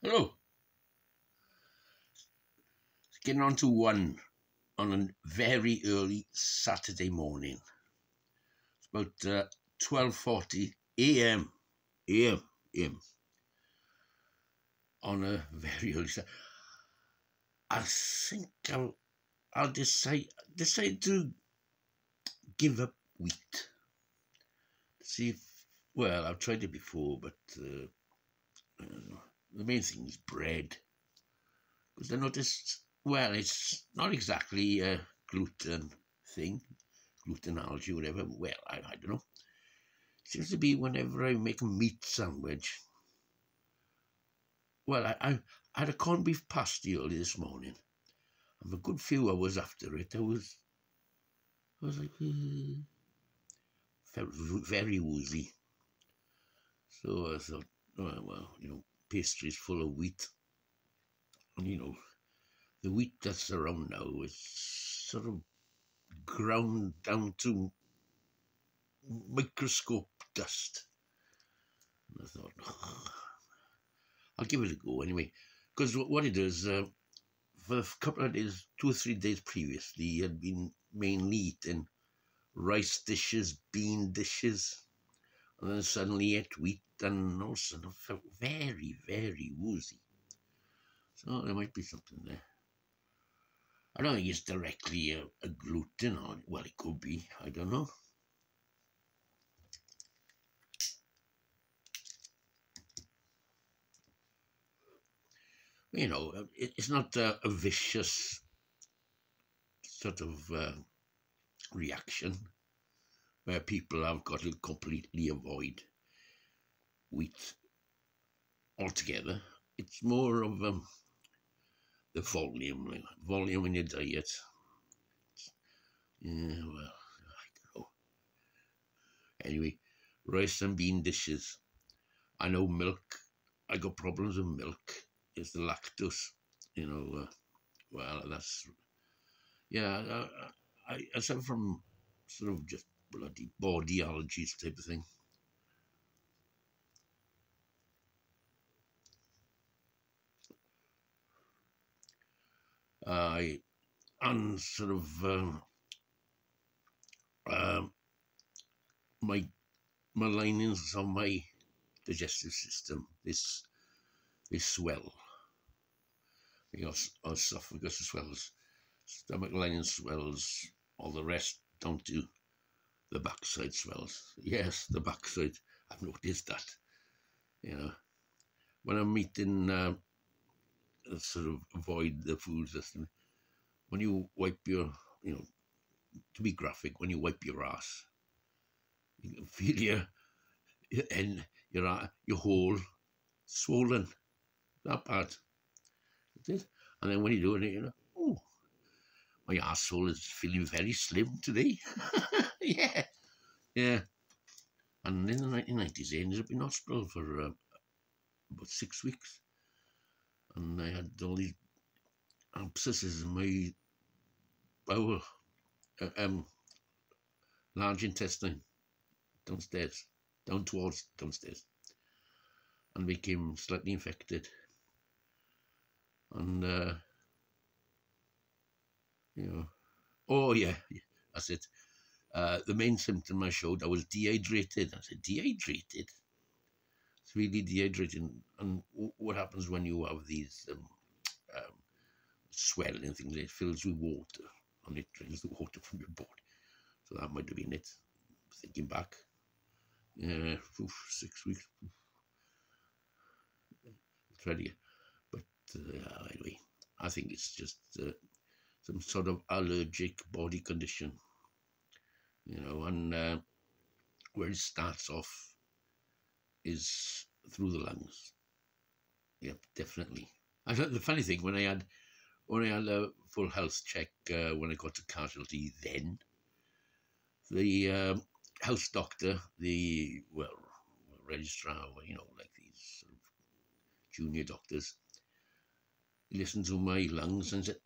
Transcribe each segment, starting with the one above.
Hello. It's getting on to 1 on a very early Saturday morning. It's about 12:40 a.m. a.m. on a very early Saturday. I think I'll decide to give up wheat. See if, well, I've tried it before, but the main thing is bread. Because I noticed, well, it's not exactly a gluten thing, gluten allergy, whatever. Well, I don't know. It seems to be whenever I make a meat sandwich. Well, I had a corned beef pasty early this morning. And a good few hours after it, I was like, felt very woozy. So I thought, oh, well, pastry's full of wheat. And, the wheat that's around now is sort of ground down to microscope dust. And I thought, I'll give it a go anyway. Because what it is, for a couple of days, 2 or 3 days previously, had been mainly eating rice dishes, bean dishes, and then suddenly ate wheat, and all of a sudden I felt very, very woozy. So there might be something there. I don't think it's directly a gluten, or, well, it could be, I don't know. It's not a vicious sort of reaction where people have got to completely avoid wheat altogether. It's more of the volume in your diet. Yeah, well, I don't know. Anyway, rice and bean dishes. I know milk. I got problems with milk. It's the lactose. Well, that's, yeah. I suffer from sort of just bloody body allergies type of thing. And sort of my linings of my digestive system, they swell. Esophagus swells, stomach lining swells, all the rest down to the backside swells. Yes, the backside. I've noticed that. When I'm eating, sort of avoid the food system. When you wipe your, to be graphic, when you wipe your ass, you can feel your hole swollen. That bad. And then when you're doing it, oh, my asshole is feeling very slim today. Yeah. And in the 1990s, I ended up in hospital for about 6 weeks. And I had all these abscesses in my bowel, large intestine, downstairs, down towards downstairs, and became slightly infected. And, oh yeah, that's it. The main symptom I showed, I was dehydrated. I said, dehydrated? It's really dehydrating. And what happens when you have these swelling things? It fills with water, and it drains the water from your body. So that might have been it. Thinking back, 6 weeks. Try to get, but anyway, I think it's just some sort of allergic body condition, and where it starts off is through the lungs. Yep, definitely. The funny thing, when I had a full health check when I got to casualty, then the house doctor, the registrar, like these sort of junior doctors, he listened to my lungs and said,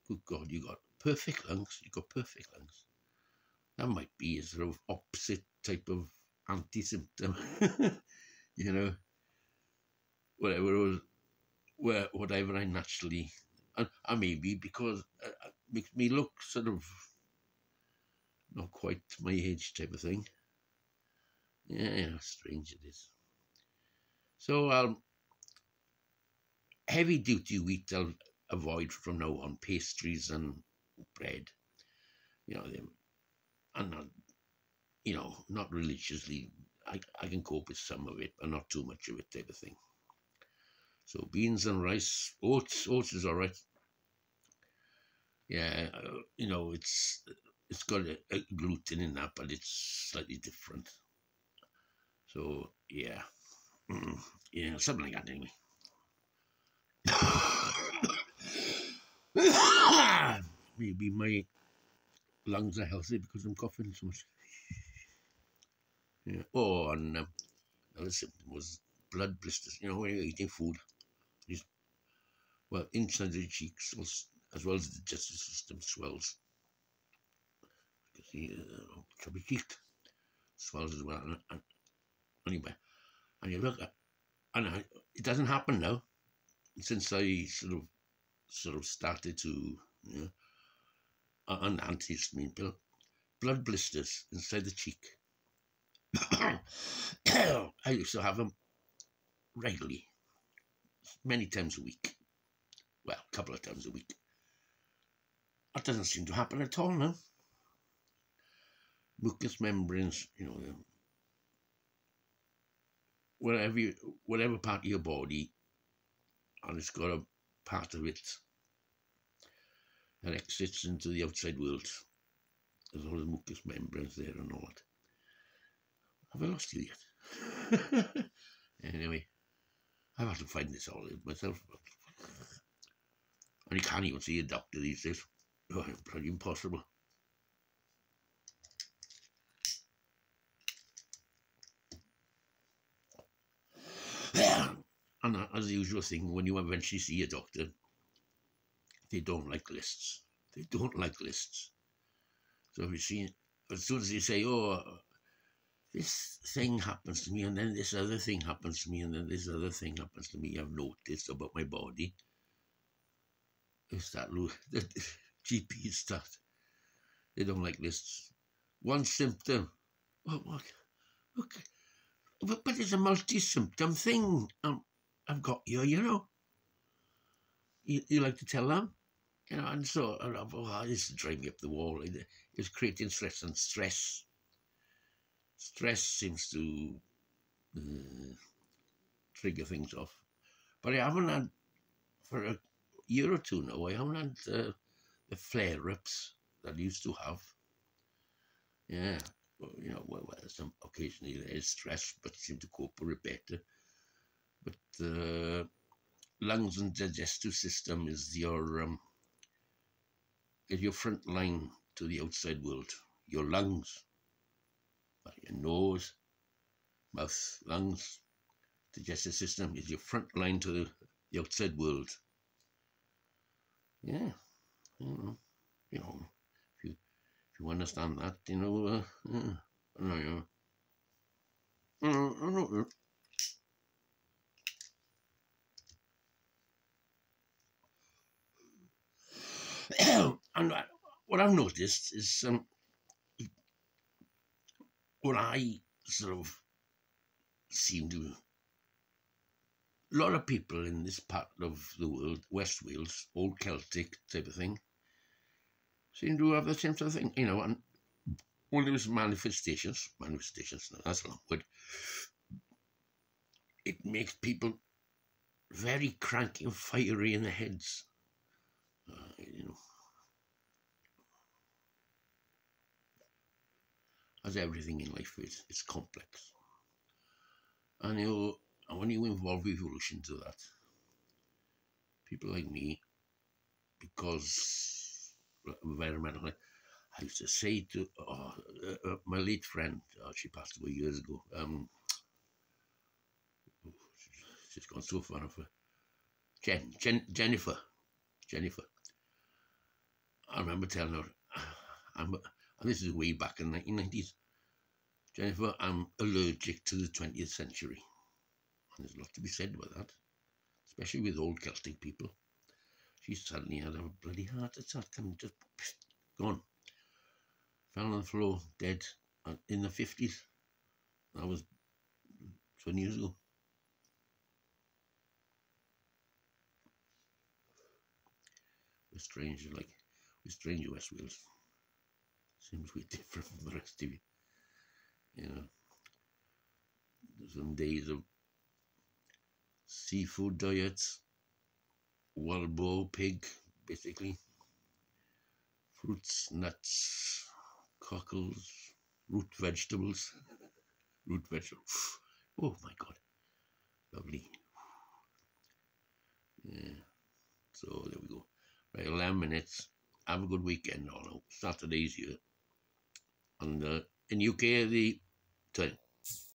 "Good God, you got perfect lungs. You got perfect lungs." That might be a sort of opposite type of anti-symptom, whatever it was. where whatever I naturally, and maybe because it makes me look sort of not quite my age type of thing. Yeah, strange it is. So heavy duty wheat I'll avoid from now on, pastries and bread. You know, them, and not, not religiously. I can cope with some of it, but not too much of it type of thing. So beans and rice, oats is all right. Yeah, it's got a gluten in that, but it's slightly different. So yeah, yeah, something like that anyway. Maybe my lungs are healthy because I'm coughing so much. Yeah. Oh, and another symptom was blood blisters. You know, when you're eating food, just, well, inside the cheeks as well as the digestive system swells. You see, chubby cheek swells as well. And anyway, and you look at, and it doesn't happen now since I sort of started to, you know, an antihistamine pill. Blood blisters inside the cheek. I used to have them regularly, many times a week. Well, a couple of times a week. That doesn't seem to happen at all now. Mucous membranes, whatever part of your body, and it's got a part of it that exits into the outside world. There's all the mucous membranes there and all that. Have I lost you yet? Anyway, I've had to find this all out myself. And you can't even see a doctor these days. Oh, bloody impossible. And as the usual thing, when you eventually see a doctor, they don't like lists. They don't like lists. So if you see, as soon as you say, oh, this thing happens to me, and then this other thing happens to me, and then this other thing happens to me, I've noticed about my body. It's that the GPs start. They don't like lists. One symptom. What? Okay. But it's a multi-symptom thing. I've got you, You like to tell them? And so, this is driving me up the wall. It's creating stress, and stress seems to trigger things off. But I haven't had, for a year or two now, I haven't had the flare-ups that I used to have. Yeah, well, some occasionally there is stress, but seem to cope with it better. But lungs and digestive system is your front line to the outside world. Your lungs, your nose, mouth, lungs, digestive system is your front line to the outside world. Yeah, if you understand that, and what I've noticed is what I sort of seem to, a lot of people in this part of the world, West Wales, old Celtic type of thing, seem to have the same sort of thing, and when there was manifestations, no, that's a long word, it makes people very cranky and fiery in the heads, as everything in life is, it's complex. And when you involve evolution to that, people like me, because environmentally, I used to say to my late friend, she passed away years ago. She's gone so far off. Jennifer. I remember telling her, and this is way back in the 1990s. Jennifer, I'm allergic to the 20th century. And there's a lot to be said about that. especially with old Celtic people. She suddenly had a bloody heart attack and just gone. Fell on the floor, dead, in the 50s. That was 20 years ago. We're strange, we're strange West Wales. Seems we're different from the rest of you. You know, there's some days of seafood diets, wild boar, pig, basically. Fruits, nuts, cockles, root vegetables. Root vegetables. Oh my God. Lovely. Yeah. So there we go. Right, 11 minutes. Have a good weekend. All Saturday's here. And in UK, the 10.